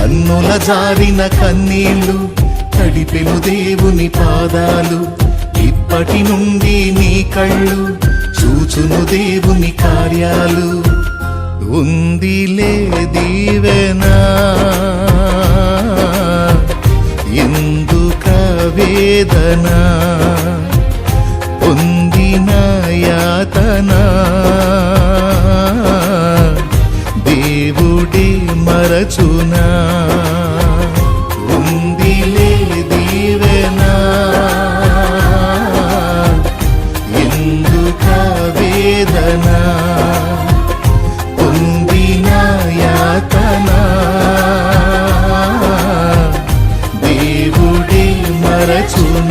కన్నుల జారిన కన్నీళ్లు తడిపెను దేవుని పాదాలు. ఇప్పటి నుండి నీ కళ్ళు చూచును దేవుని కార్యాలు. ఉందిలే దీవెనా ఎందుక వేదన, పొందిన యాతన దేవుడే మరచునా. ఉందిలే దీవెనా ఎందుక వేదన, పొందిన యాతన దేవుడే మరచునా.